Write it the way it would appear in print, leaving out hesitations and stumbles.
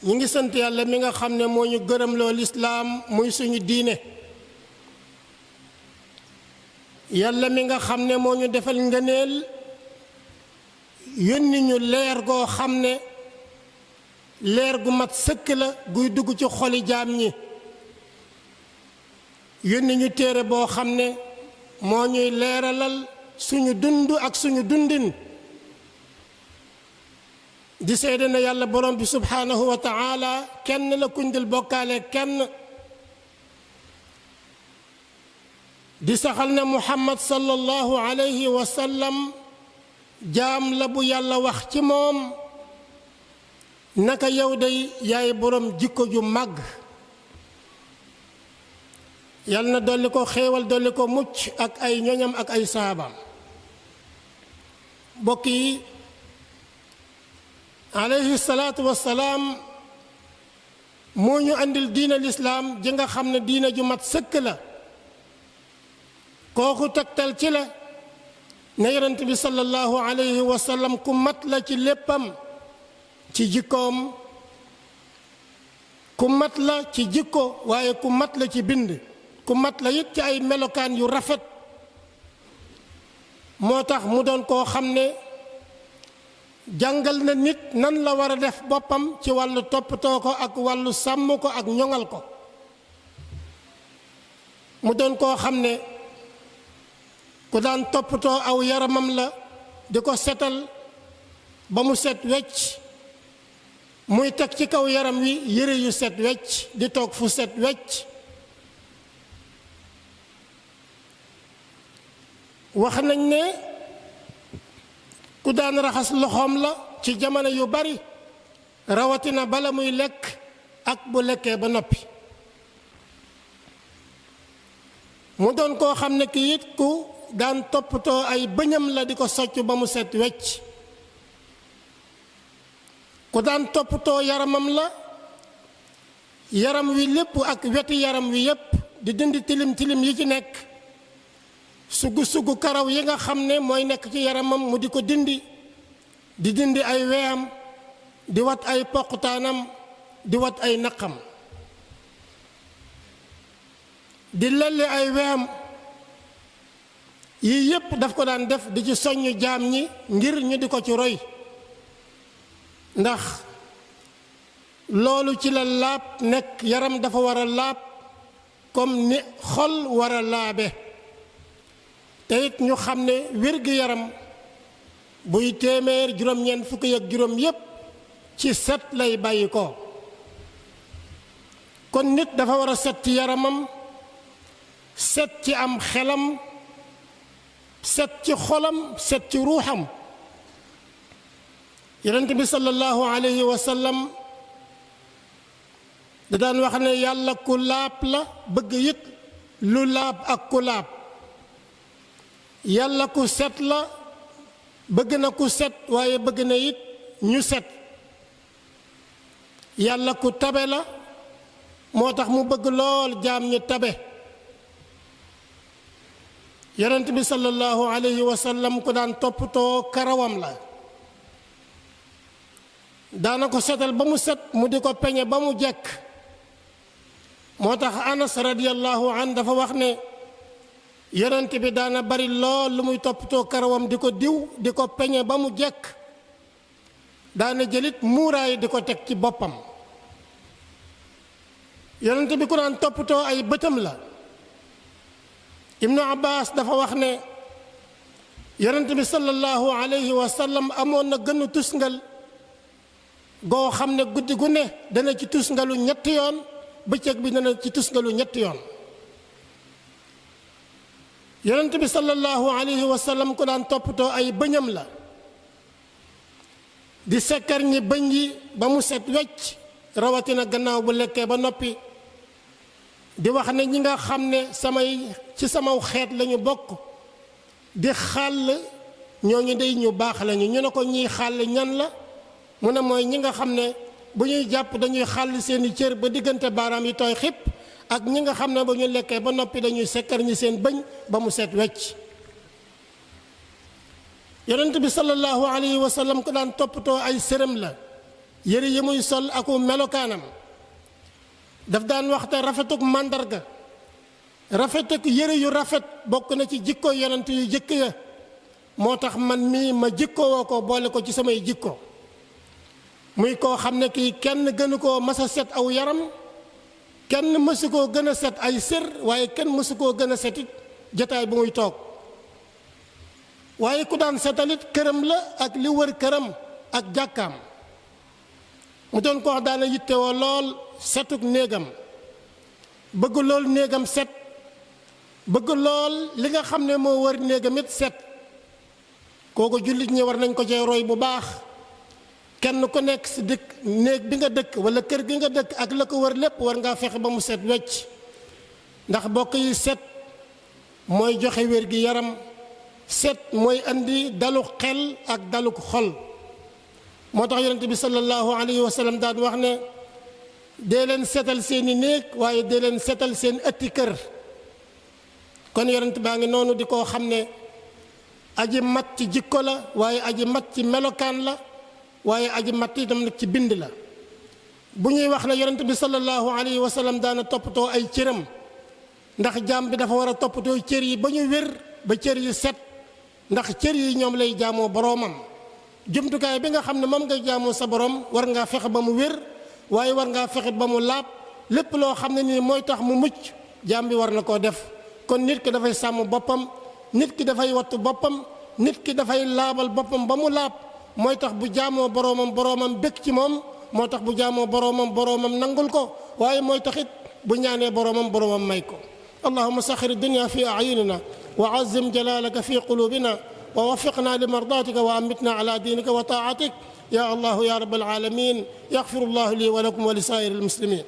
ñi ngi sant yàlla mi nga xam ne moo ñu gërëm loo lislaam muy suñu diine yàlla mi nga xam ne moo ñu defal ngëneel yónni ñu leer goo xam ne leer gu mat sëkk la guy dugg ci xoli jaam ñi yónni ñu téere boo xam ne moo ñuy leeralal suñu dund ak suñu dundin di seede na yàlla borom bi subhaanahu wa taala kenn la kuñ dul bokkaale kenn di saxal ne muhammad sallallahu alayhi wa sallam jaam la bu yàlla wax ci moom naka yow day yaay borom jikko ju màgg yàlla na dolli ko xéewal dolli ko mucc ak ay ñoñam ak ay saabaam bokk yi alayhi salaatu wassalaam moo ñu andil diina lislaam ji nga xam ne diina ju mat sëkk la kooku tegtal ci la ne yonent bi sallallahu alayhi wa sallam ku mat la ci léppam ci jikkoom ku mat la ci jikko waaye ku mat la ci bind ku mat la it ci ay melokaan yu rafet moo tax mu doon koo xam ne jàngal na nit nan la war a def boppam ci wàllu toppatoo ko ak wàllu sàmm ko ak ñoŋal ko mu doon koo xam ne ku daan toppatoo aw yaramam la di ko setal ba mu set wecc muy teg ci kaw yaram wi yére yu set wecc di toog fu set wecc wax nañ ne ku daan raxas loxoom la ci jamono yu bari rawatina bala muy lekk ak bu lekkee ba noppi mu doon koo xam ne ki it ku daan toppatoo ay bëñam la di ko socc ba mu set wecc ku daan toppatoo yaramam la yaram wi lépp ak weti yaram wi yépp di dindi tilim tilim yi ci nekk sugu karaw yi nga xam ne mooy nekk ci yaramam mu di ko dindi ay weyam di wat ay poqutaanam di wat ay naqam di lelli ay weyam yii yépp daf ko daan def di ci soññ jaam ñi ngir ñu di ko ci roy ndax loolu ci la laab nekk yaram dafa war a laab comme ni xol war a laabe te it ñu xam ne wér-gi-yaram buy téeméer juróom-ñeent fukki ak juróom yépp ci set lay bàyyi ko kon nit dafa war a set ci yaramam set ci am xelam set ci xolam set ci ruuxam yonent bi sallallahu alayhi wa sallam da daan wax ne yàlla ku laab la bëgg it lu laab ak ku laab yàlla ku set la bëgg na ku set waaye bëgg na it ñu set yàlla ku tabe la moo tax mu bëgg lool jaam ñi tabe yonent bi sallallahu alayhi wa sallam ku daan toppatoo karawam la daana ko setal ba mu set mu di ko peñe ba mu jekk moo tax Anas radiyallahu an dafa wax ne yonent bi daana bari lool lu muy toppatoo karawam di ko diw di ko peñe ba mu jekk daana jëlit muuraay di ko teg ci boppam yonent bi ku daan toppatoo ay bëtam la Ibnu Abbas dafa wax ne yonent bi sallallahu alayhi wa sallam amoon na gënu tusngal goo xam ne guddi gu ne dana ci tusngalu ñetti yoon bëccëg bi dana ci tusngalu ñetti yoon yonent bi sallallahu alayhi wa sallam ku daan toppatoo ay bëñam la di sekkar ñi bëñ yi ba mu set wecc rawatina gannaaw bu lekkee ba noppi di wax ne ñi nga xam ne ci samaw xeet lañu bokk di xàll ñooñu day ñu baax lañu ñu ne ko ñiy xàll ñan la mu ne mooy ñi nga xam ne bu ñuy jàpp dañuy xàll seeni cër ba diggante baaraam yi tooy xipp ak ñi nga xam ne ba ñu lekkee ba noppi dañuy sekkar ñi seen bëñ ba mu set wecc yonent bi sallallahu alayhi wa sallam ko daan toppatoo ay sërëm la yëre yi muy sol aku melokaanam daf daan waxte rafetuk màndarga rafetuk yëre yu rafet bokk na ci jikko yonent yu jëkk ya moo tax man mii ma jikkowoo ko boole ko ci samay jikko muy koo xam ne kii kenn gënu koo mas a set aw yaram kenn mësu koo gën a set ay sër waaye kenn mësu koo gën a setit jotaay bu muy toog waaye ku daan setalit këram la ak li wër këram ak jàkkaam mu doon ko wax daana yittewoo lool setuk néegam bëgg lool néegam set bëgg lool li nga xam ne moo wër néegam it set kooku jullit ñi war nañ ko cee roy bu baax kenn ku nekk si dëkk néeg bi nga dëkk wala kër gi nga dëkk ak la ko wër lépp war ngaa fexe ba mu set wecc ndax bokk yi set mooy joxe wér gi yaram set mooy andi dalu xel ak dalu xol moo tax yonent bi sallallahu alayhi wa sallam daan wax ne dee leen setal seeni néeg waaye dee leen setal seen ëtti kër kon yonent baa ngi noonu di koo xam ne aji mat ci jikko la waaye aji mat ci melokaan la waaye aji mat itam nag ci bind la bu ñuy wax ne yonent bi sallallahu alayhi wa sallam daana toppatoo ay cëram ndax jaam bi dafa war a toppatoo cër yi ba ñu wér ba cër yi set ndax cër yi ñoom lay jaamoo boroomam jumtukaay bi nga xam ne moom nga jaamoo sa borom war ngaa fexe ba mu wér waaye war ngaa fexe ba mu laab lépp loo xam ne nii mooy tax mu mucc jaam bi war na koo def kon nit ki dafay sàmm boppam nit ki dafay wattu boppam nit ki dafay laabal boppam ba mu laab mooy tax bu jaamoo boroomam bëgg ci moom moo tax bu jaamoo boroomam nangul ko waaye mooy taxit bu ñaanee boroomam may ko allahumma saxir dunya fi a'yunina wa azzim jalalaka fi qulubina wa waffiqna li mardatika wa amitna ala dinika wa taatik ya allah ya rabbal alamin yaghfirullahu li wa lakum wa li saa'iril muslimin